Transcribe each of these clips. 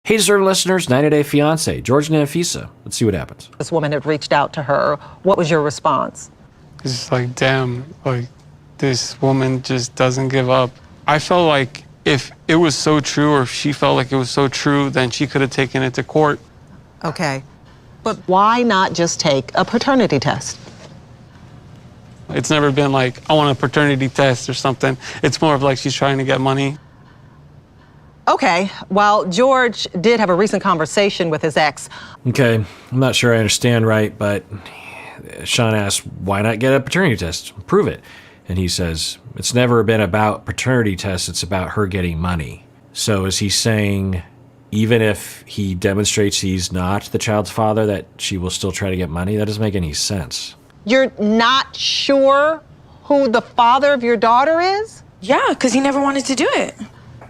Hey, deserving listeners, 90-Day Fiancé, Jorge and Anfisa. Let's see what happens. This woman had reached out to her. What was your response? It's just like, damn, like, this woman just doesn't give up. I felt like if it was so true, or if she felt like it was so true, then she could have taken it to court. Okay. But why not just take a paternity test? It's never been like, I want a paternity test or something. It's more of like she's trying to get money. Okay, well, George did have a recent conversation with his ex. Okay, I'm not sure I understand right, but Sean asks, why not get a paternity test? Prove it. And he says, it's never been about paternity tests, it's about her getting money. So is he saying, even if he demonstrates he's not the child's father, that she will still try to get money? That doesn't make any sense. You're not sure who the father of your daughter is? Yeah, because he never wanted to do it.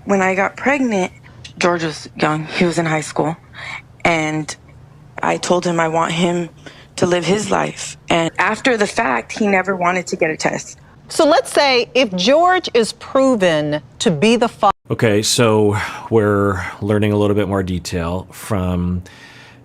When I got pregnant, George was young. He was in high school. And I told him I want him to live his life. And after the fact, he never wanted to get a test. So let's say if George is proven to be the father. Okay, so we're learning a little bit more detail from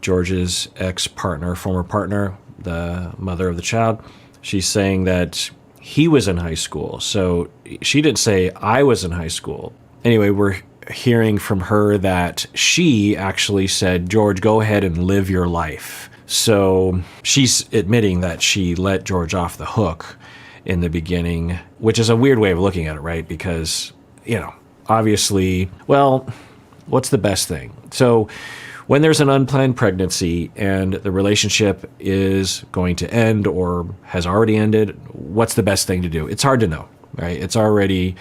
George's ex-partner, former partner, the mother of the child. She's saying that he was in high school. So she didn't say I was in high school. Anyway, we're hearing from her that she actually said, George, go ahead and live your life. So she's admitting that she let George off the hook in the beginning, which is a weird way of looking at it, right? Because, you know, obviously, well, what's the best thing? So when there's an unplanned pregnancy and the relationship is going to end or has already ended, what's the best thing to do? It's hard to know, right? It's already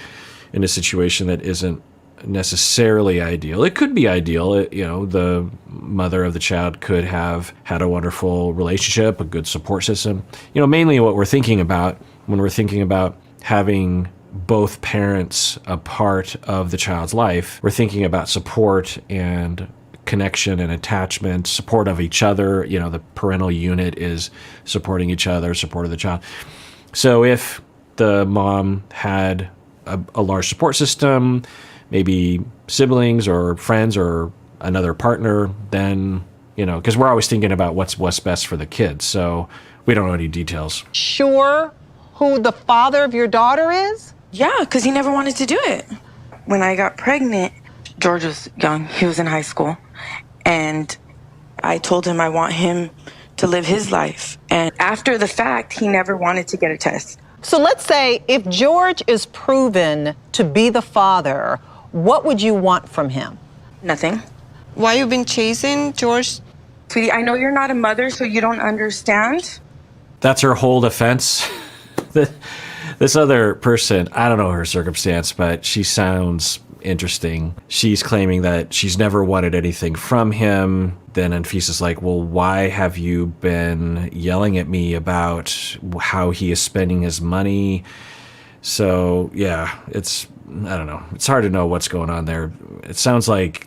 in a situation that isn't necessarily ideal. It could be ideal. You know, the mother of the child could have had a wonderful relationship, a good support system. You know, mainly what we're thinking about when we're thinking about having both parents a part of the child's life, we're thinking about support and connection and attachment, support of each other. You know, the parental unit is supporting each other, support of the child. So if the mom had a large support system, maybe siblings or friends or another partner, then, you know, because we're always thinking about what's best for the kids. So we don't know any details. Sure who the father of your daughter is? Yeah, because he never wanted to do it. When I got pregnant, George was young. He was in high school. And I told him I want him to live his life. And after the fact, he never wanted to get a test. So let's say if George is proven to be the father, what would you want from him? Nothing. Why you been chasing George? Sweetie, I know you're not a mother, so you don't understand. That's her whole defense. This other person, I don't know her circumstance, but she sounds interesting. She's claiming that she's never wanted anything from him. Then Anfisa's like, well, why have you been yelling at me about how he is spending his money? So, yeah, I don't know. It's hard to know what's going on there. It sounds like,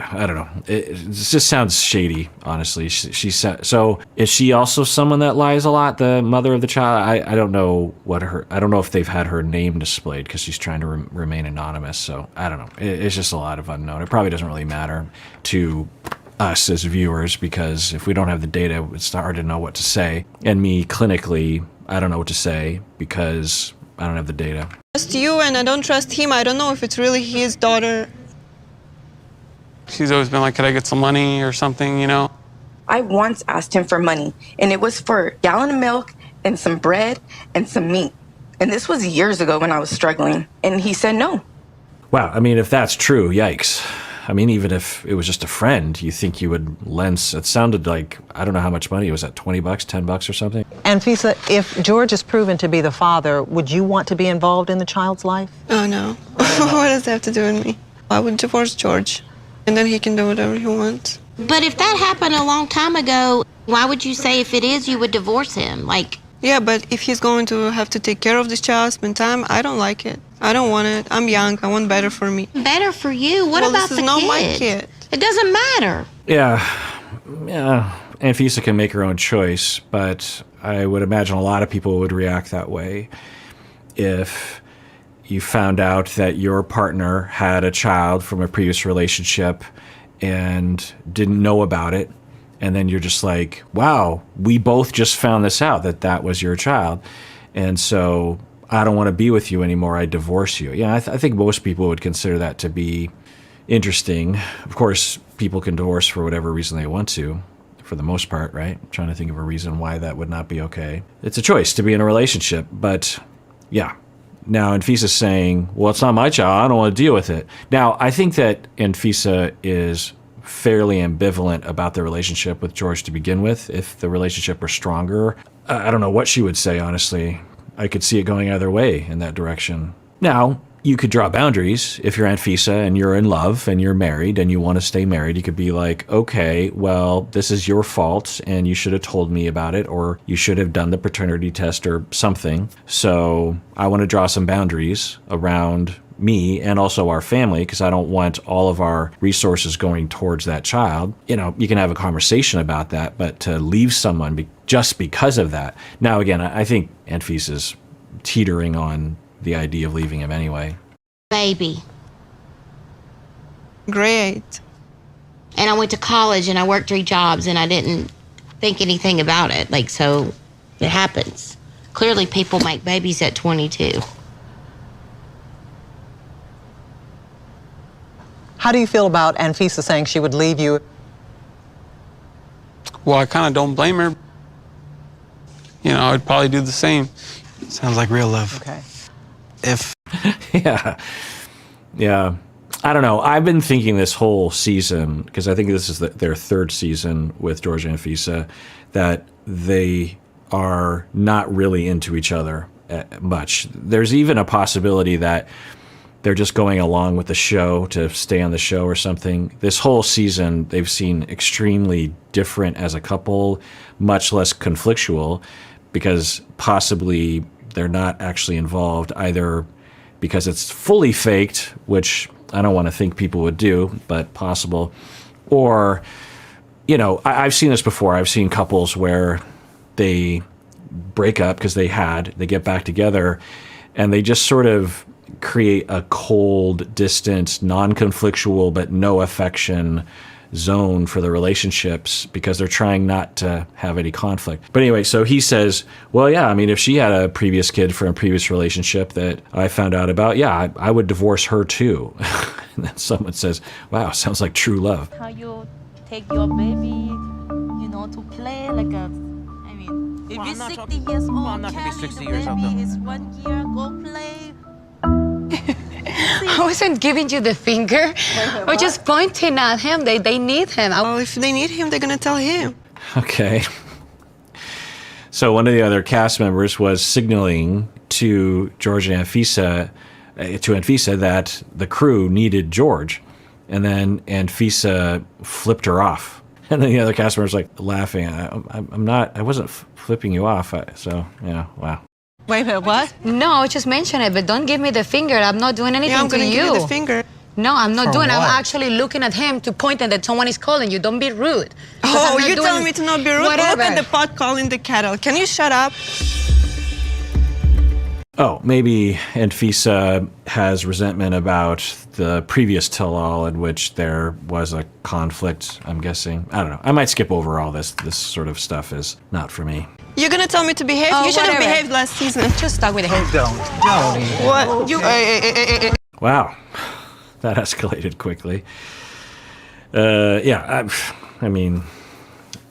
I don't know. It just sounds shady, honestly. So is she also someone that lies a lot, the mother of the child? I don't know I don't know if they've had her name displayed because she's trying to remain anonymous. So I don't know. It's just a lot of unknown. It probably doesn't really matter to us as viewers because if we don't have the data, it's hard to know what to say. And me clinically, I don't know what to say because I don't have the data. I trust you and I don't trust him. I don't know if it's really his daughter. She's always been like, could I get some money or something, you know? I once asked him for money, and it was for a gallon of milk and some bread and some meat. And this was years ago when I was struggling, and he said no. Wow, I mean, if that's true, yikes. I mean, even if it was just a friend, you think you would lend, it sounded like, I don't know how much money, was that $20, $10 or something? Anfisa, if George is proven to be the father, would you want to be involved in the child's life? Oh, no. What does that have to do with me? I would divorce George, and then he can do whatever he wants. But if that happened a long time ago, why would you say if it is, you would divorce him? Like, yeah, but if he's going to have to take care of this child, spend time, I don't like it. I don't want it. I'm young. I want better for me. better for you? What about the kid? This is not my kid. It doesn't matter. Yeah, Anfisa can make her own choice, but I would imagine a lot of people would react that way if you found out that your partner had a child from a previous relationship and didn't know about it. And then you're just like, wow, we both just found this out that that was your child. And so I don't want to be with you anymore. I divorce you. Yeah, I think most people would consider that to be interesting. Of course, people can divorce for whatever reason they want to, for the most part, right? I'm trying to think of a reason why that would not be okay. It's a choice to be in a relationship, but yeah. Now, Anfisa's saying, well, it's not my child. I don't want to deal with it. Now, I think that Anfisa is fairly ambivalent about the relationship with George to begin with. If the relationship were stronger, I don't know what she would say, honestly. I could see it going either way in that direction. Now, you could draw boundaries. If you're Anfisa and you're in love and you're married and you want to stay married, you could be like, okay, well, this is your fault and you should have told me about it, or you should have done the paternity test or something. So I want to draw some boundaries around me and also our family, because I don't want all of our resources going towards that child. You know, you can have a conversation about that, but to leave someone just because of that. Now, again, I think Anfisa's teetering on the idea of leaving him anyway. Baby. Great. And I went to college and I worked 3 jobs and I didn't think anything about it. Like, so it happens. Clearly people make babies at 22. How do you feel about Anfisa saying she would leave you? Well, I kind of don't blame her. You know, I'd probably do the same. Sounds like real love. Okay. If Yeah. I don't know. I've been thinking this whole season, because I think this is their 3rd season with Jorge and Anfisa, that they are not really into each other much. There's even a possibility that they're just going along with the show to stay on the show or something. This whole season, they've seen extremely different as a couple, much less conflictual, because possibly they're not actually involved, either because it's fully faked, which I don't want to think people would do, but possible. Or, you know, I've seen this before. I've seen couples where they break up because they get back together, and they just sort of create a cold, distant, non-conflictual, but no affection zone for the relationships, because they're trying not to have any conflict. But anyway, so he says, well, yeah, I mean, if she had a previous kid from a previous relationship that I found out about, yeah, I would divorce her too. And then someone says, wow, sounds like true love. How you take your baby, you know, to play like a, I mean, if you're 60 years old, I'm not gonna be 60 years old, baby though. is 1 year, go play. I wasn't giving you the finger. I was just pointing at him. They need him. Well, if they need him, they're gonna tell him. Okay. So one of the other cast members was signaling to George and Anfisa, that the crew needed George, and then Anfisa flipped her off. And then the other cast member was like laughing. I wasn't flipping you off. So yeah, wow. Wait a minute, what? No, just mention it, but don't give me the finger. I'm not doing anything Yeah, I'm to gonna you. give you the finger. No, I'm not doing it. I'm what? actually looking at him to point and that someone is calling you. Don't be rude. Because Oh, I'm not you're doing telling me to not be rude? Whatever. Look at the pot calling the kettle. Can you shut up? Oh, maybe Anfisa has resentment about the previous tell-all in which there was a conflict, I'm guessing. I don't know. I might skip over all this. This sort of stuff is not for me. You're gonna tell me to behave? Oh, You should have whatever. behaved last season. Just start with him. don't. What? You? Wow. That escalated quickly. Yeah, I mean,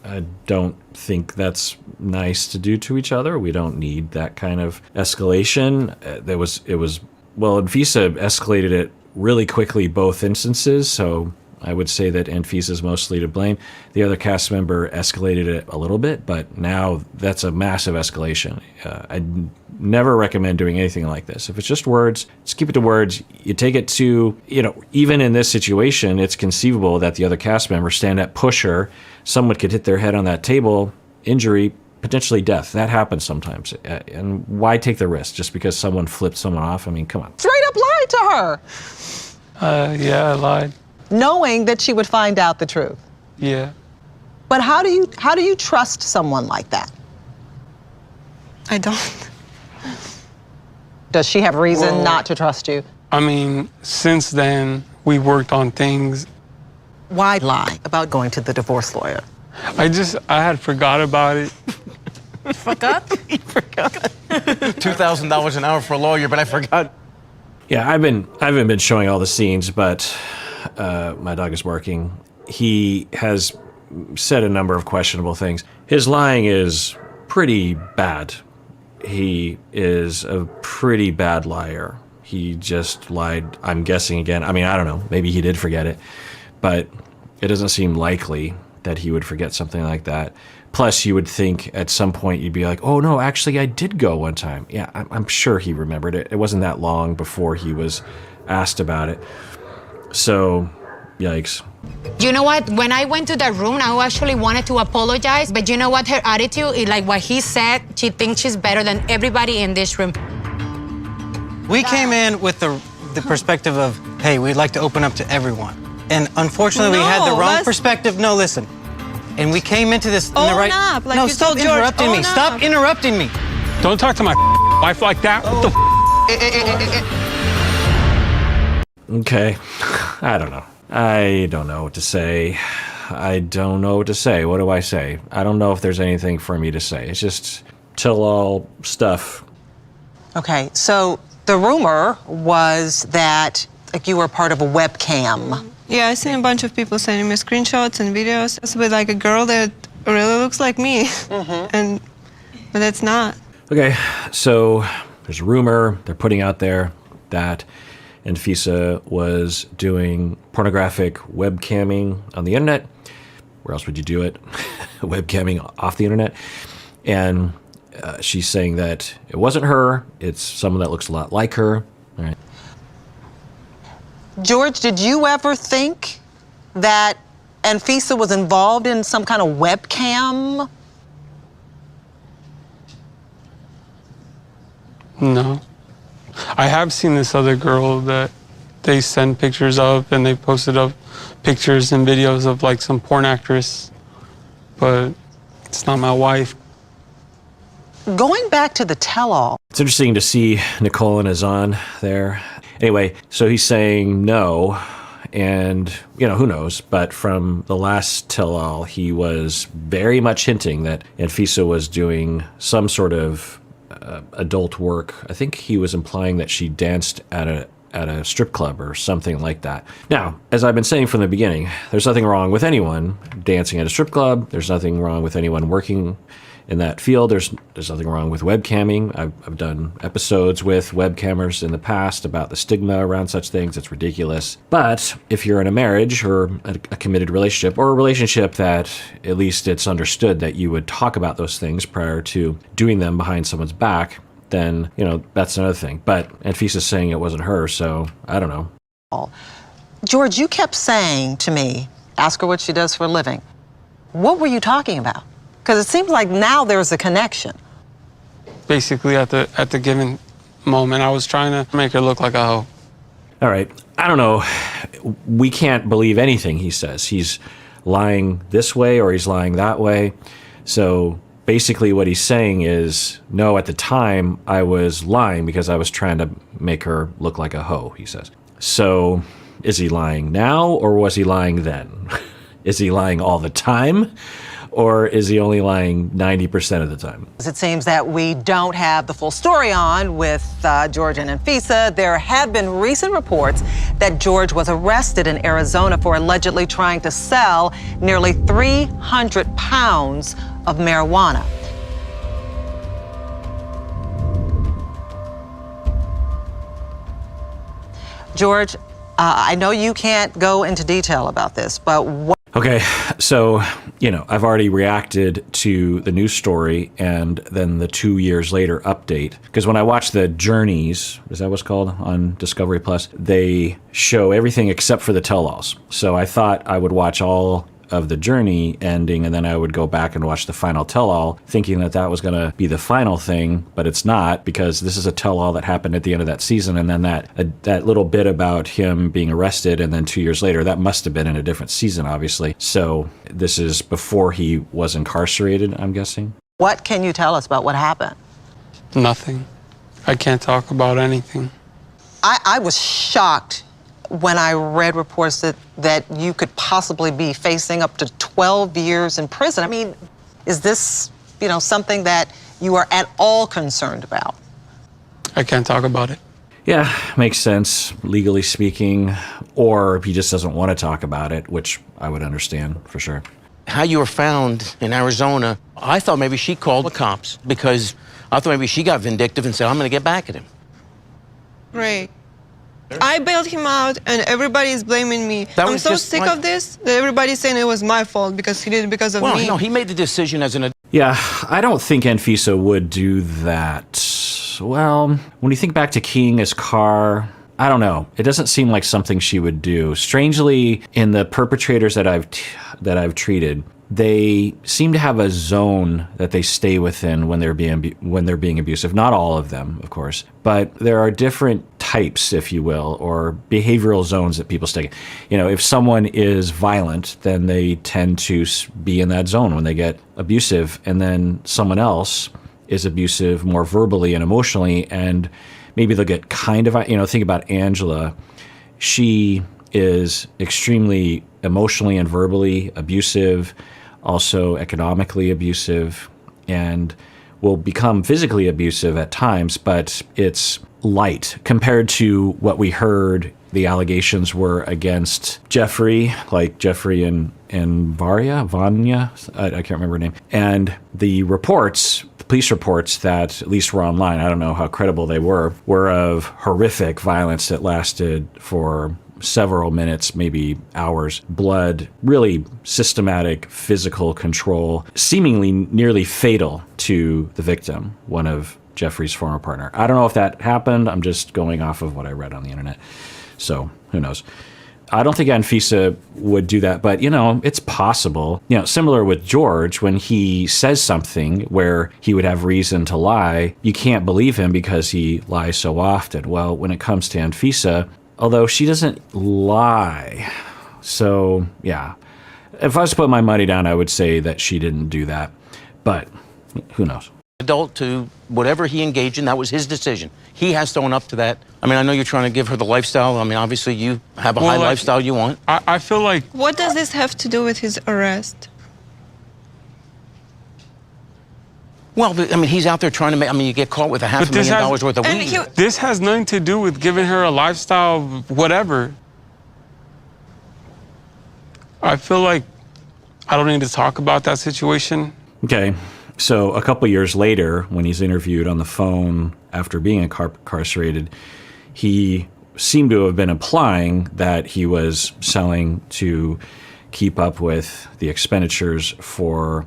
I don't think that's nice to do to each other. We don't need that kind of escalation. Well, Anfisa escalated it really quickly both instances, so I would say that Anfisa's mostly to blame. The other cast member escalated it a little bit, but now that's a massive escalation. I never recommend doing anything like this. If it's just words, just keep it to words. You take it to, even in this situation, it's conceivable that the other cast member stand up, push her, someone could hit their head on that table, injury, potentially death. That happens sometimes. And why take the risk just because someone flipped someone off? I mean, come on. Straight up lied to her, Yeah, I lied. knowing that she would find out the truth. Yeah. But how do you trust someone like that? I don't. Does she have reason Well- not to trust you? I mean, since then, we worked on things. Why lie about going to the divorce lawyer? I had forgot about it. Forgot? $2,000 an hour for a lawyer, but I forgot. Yeah, I haven't been showing all the scenes, but my dog is barking. He has said a number of questionable things. His lying is pretty bad. He is a pretty bad liar. He just lied, I'm guessing again. I mean, I don't know. Maybe he did forget it, but it doesn't seem likely that he would forget something like that. Plus, you would think at some point you'd be like, oh, no, actually, I did go one time. Yeah, I'm sure he remembered it. It wasn't that long before he was asked about it. So, yikes. You know what? When I went to that room, I actually wanted to apologize, but you know what? Her attitude is like what he said. She thinks she's better than everybody in this room. We came in with the perspective of, hey, we'd like to open up to everyone. And unfortunately, we had the wrong perspective. No, listen. And we came into this in the right... up, like no, you stop told George, interrupting me. own Stop up. interrupting me. Don't talk to my wife like that. What the Okay. I don't know. I don't know what to say. I don't know what to say. What do I say? I don't know if there's anything for me to say. It's just tell-all stuff. Okay, so the rumor was that like you were part of a webcam. Yeah, I seen a bunch of people sending me screenshots and videos with like a girl that really looks like me, but it's not. Okay, so there's a rumor they're putting out there that Anfisa was doing pornographic webcamming on the internet. Where else would you do it? Webcamming off the internet. And she's saying that it wasn't her. It's someone that looks a lot like her. All right. George, did you ever think that Anfisa was involved in some kind of webcam? No. I have seen this other girl that they send pictures of, and they posted up pictures and videos of like some porn actress, but it's not my wife. Going back to the tell-all. It's interesting to see Nicole and Azan there. Anyway, so he's saying no, and, you know, who knows? But from the last tell-all, he was very much hinting that Anfisa was doing some sort of adult work. I think he was implying that she danced at a strip club or something like that. Now, as I've been saying from the beginning, there's nothing wrong with anyone dancing at a strip club. There's nothing wrong with anyone working in that field. There's nothing wrong with webcamming. I've done episodes with webcammers in the past about the stigma around such things. It's ridiculous. But if you're in a marriage or a committed relationship, or a relationship that at least it's understood that you would talk about those things prior to doing them behind someone's back, then, you know, that's another thing. But Anfisa's saying it wasn't her, so I don't know. George, you kept saying to me, ask her what she does for a living. What were you talking about? Because it seems like now there's a connection. Basically, at the given moment, I was trying to make her look like a hoe. All right. I don't know. We can't believe anything he says. He's lying this way or he's lying that way. So basically what he's saying is, no, at the time I was lying because I was trying to make her look like a hoe, he says. So is he lying now or was he lying then? Is he lying all the time? Or is he only lying 90% of the time? It seems that we don't have the full story on with Jorge and Anfisa. There have been recent reports that George was arrested in Arizona for allegedly trying to sell nearly 300 pounds of marijuana. George, I know you can't go into detail about this, but what... Okay, so, you know, I've already reacted to the news story and then the 2 years later update. Because when I watch the Journeys, is that what's called, on Discovery Plus, they show everything except for the tell-alls. So I thought I would watch all of the journey ending and then I would go back and watch the final tell-all, thinking that that was going to be the final thing, but it's not, because this is a tell-all that happened at the end of that season, and then that little bit about him being arrested and then 2 years later, that must have been in a different season, obviously. So this is before he was incarcerated, I'm guessing. What can you tell us about what happened? Nothing. I can't talk about anything. I was shocked when I read reports that you could possibly be facing up to 12 years in prison. I mean, is this, something that you are at all concerned about? I can't talk about it. Yeah, makes sense, legally speaking, or if he just doesn't want to talk about it, which I would understand for sure. How you were found in Arizona, I thought maybe she called the cops because I thought maybe she got vindictive and said, I'm going to get back at him. Right. I bailed him out, and everybody's blaming me. I'm so sick of this that everybody's saying it was my fault because he did it because of me. Well, no, he made the decision as an adult. Yeah, I don't think Anfisa would do that. Well, when you think back to keying his car, I don't know. It doesn't seem like something she would do. Strangely, in the perpetrators that I've treated, they seem to have a zone that they stay within when they're being abusive. Not all of them, of course, but there are different types, if you will, or behavioral zones that people stay. If someone is violent, then they tend to be in that zone when they get abusive, and then someone else is abusive more verbally and emotionally, and maybe they'll get kind of, think about Angela. She is extremely emotionally and verbally abusive, also economically abusive, and will become physically abusive at times, but it's light compared to what we heard the allegations were against Jeffrey, like Jeffrey and Vanya, I can't remember her name, and the police reports that at least were online, I don't know how credible they were of horrific violence that lasted for several minutes, maybe hours, blood, really systematic physical control, seemingly nearly fatal to the victim, one of Jeffrey's former partner. I don't know if that happened. I'm just going off of what I read on the internet. So who knows? I don't think Anfisa would do that, but it's possible. Similar with George, when he says something where he would have reason to lie, you can't believe him because he lies so often. Well, when it comes to Anfisa, although she doesn't lie, so yeah, if I was to put my money down, I would say that she didn't do that, but who knows? Adult to whatever he engaged in, that was his decision. He has to own up to that. I mean, I know you're trying to give her the lifestyle. I mean, obviously you have a high lifestyle you want. I feel like... What does this have to do with his arrest? Well, I mean, he's out there trying to make, you get caught with $500,000 worth of weed. This has nothing to do with giving her a lifestyle, whatever. I feel like I don't need to talk about that situation. Okay. So a couple years later, when he's interviewed on the phone after being incarcerated, he seemed to have been implying that he was selling to keep up with the expenditures for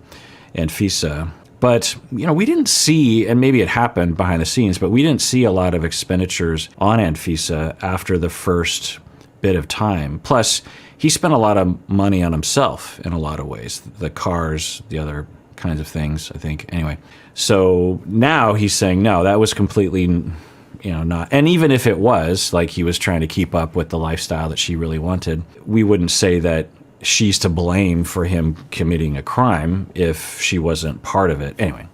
Anfisa. But, we didn't see, and maybe it happened behind the scenes, but we didn't see a lot of expenditures on Anfisa after the first bit of time. Plus, he spent a lot of money on himself in a lot of ways. The cars, the other kinds of things, I think. Anyway, so now he's saying, no, that was completely, not. And even if it was, like he was trying to keep up with the lifestyle that she really wanted, we wouldn't say that she's to blame for him committing a crime if she wasn't part of it. Anyway.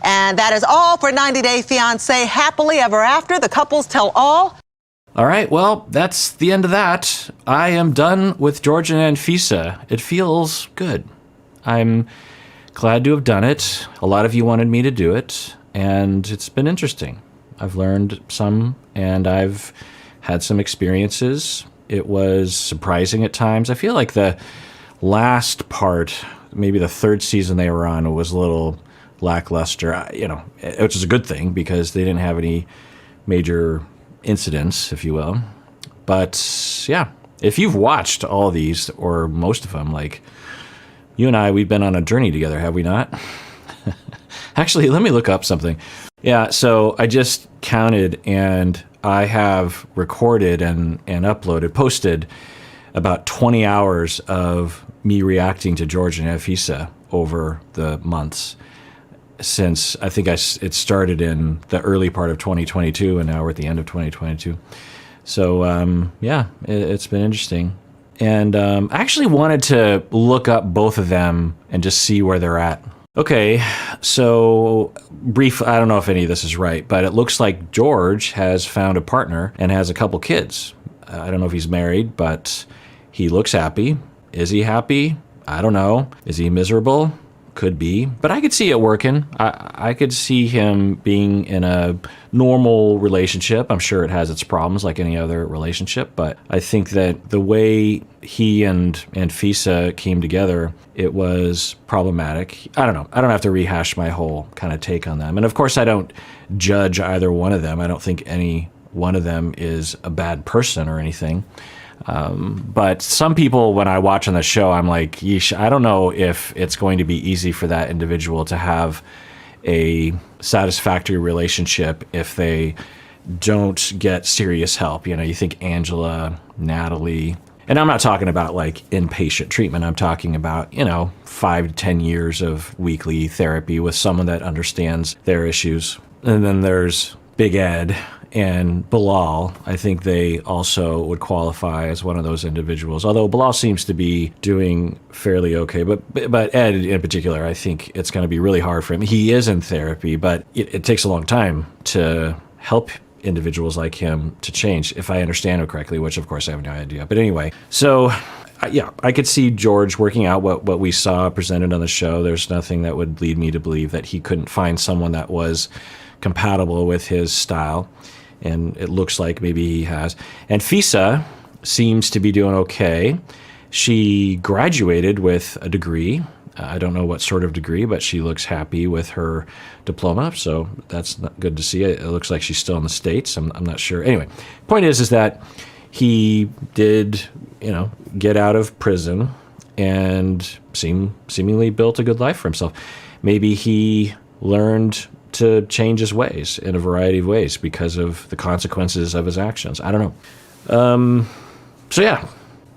And that is all for 90 Day Fiancé Happily Ever After. The couples tell all. All right, well, that's the end of that. I am done with Jorge and Anfisa. It feels good. I'm glad to have done it. A lot of you wanted me to do it, and it's been interesting. I've learned some, and I've had some experiences. It was surprising at times. I feel like the last part, maybe the third season they were on, was a little lackluster, which is a good thing because they didn't have any major incidents, if you will. But yeah, if you've watched all these, or most of them, like you and I, we've been on a journey together, have we not? Actually, let me look up something. Yeah, so I just counted, and I have recorded and posted about 20 hours of me reacting to Jorge and Anfisa over the months since I think it started in the early part of 2022, and now we're at the end of 2022. So yeah, it's been interesting. And I actually wanted to look up both of them and just see where they're at. Okay, so I don't know if any of this is right, but it looks like George has found a partner and has a couple kids. I don't know if he's married, but he looks happy. Is he happy? I don't know. Is he miserable? Could be, but I could see it working. I could see him being in a normal relationship. I'm sure it has its problems like any other relationship, but I think that the way he and Anfisa came together, it was problematic. I don't know. I don't have to rehash my whole kind of take on them. And of course, I don't judge either one of them. I don't think any one of them is a bad person or anything. But some people, when I watch on the show, I'm like, yeesh, I don't know if it's going to be easy for that individual to have a satisfactory relationship if they don't get serious help. You know, you think Angela, Natalie, and I'm not talking about like inpatient treatment. I'm talking about, 5 to 10 years of weekly therapy with someone that understands their issues. And then there's Big Ed and Bilal. I think they also would qualify as one of those individuals. Although Bilal seems to be doing fairly okay, but Ed in particular, I think it's going to be really hard for him. He is in therapy, but it takes a long time to help individuals like him to change, if I understand it correctly, which of course I have no idea. But anyway, so yeah, I could see George working out what we saw presented on the show. There's nothing that would lead me to believe that he couldn't find someone that was compatible with his style. And it looks like maybe he has. And Anfisa seems to be doing okay. She graduated with a degree. I don't know what sort of degree, but she looks happy with her diploma. So that's good to see. It looks like she's still in the States. I'm not sure. Anyway, point is that he did, get out of prison and seemingly built a good life for himself. Maybe he learned to change his ways in a variety of ways because of the consequences of his actions. I don't know. So yeah,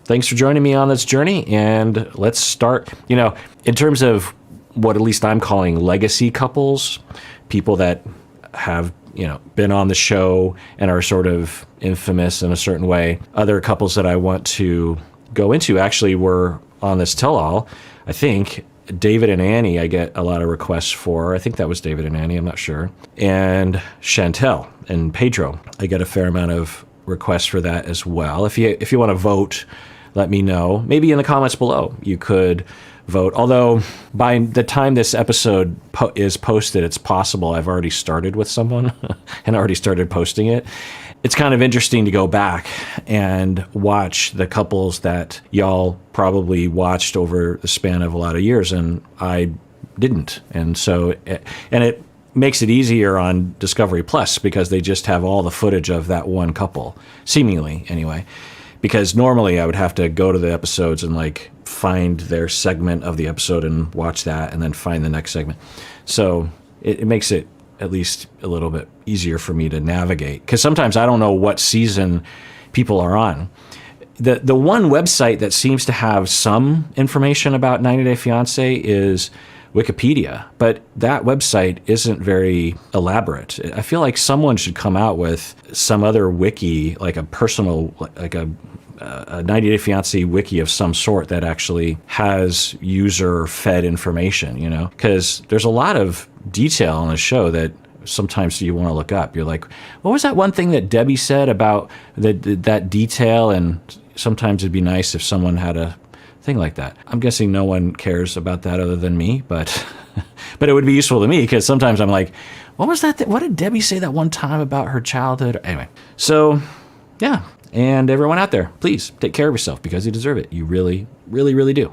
thanks for joining me on this journey. And let's start, in terms of what at least I'm calling legacy couples, people that have, been on the show and are sort of infamous in a certain way. Other couples that I want to go into actually were on this tell-all, I think. David and Annie, I get a lot of requests for. I think that was David and Annie, I'm not sure. And Chantel and Pedro, I get a fair amount of requests for that as well. If you want to vote, let me know. Maybe in the comments below, you could vote. Although by the time this episode is posted, it's possible I've already started with someone and already started posting it. It's kind of interesting to go back and watch the couples that y'all probably watched over the span of a lot of years, and I didn't. And so, it makes it easier on Discovery Plus because they just have all the footage of that one couple, seemingly anyway. Because normally I would have to go to the episodes and like find their segment of the episode and watch that and then find the next segment. So it makes it at least a little bit easier for me to navigate, because sometimes I don't know what season people are on. The one website that seems to have some information about 90 Day Fiancé is Wikipedia, but that website isn't very elaborate. I feel like someone should come out with some other wiki, like a personal, like a 90 Day Fiancé wiki of some sort that actually has user-fed information, because there's a lot of detail on the show that sometimes you want to look up. You're like, what was that one thing that Debbie said about that detail? And sometimes it'd be nice if someone had a thing like that. I'm guessing no one cares about that other than me, but it would be useful to me because sometimes I'm like, what was that? What did Debbie say that one time about her childhood? Anyway, so yeah. And everyone out there, please take care of yourself because you deserve it. You really, really, really do.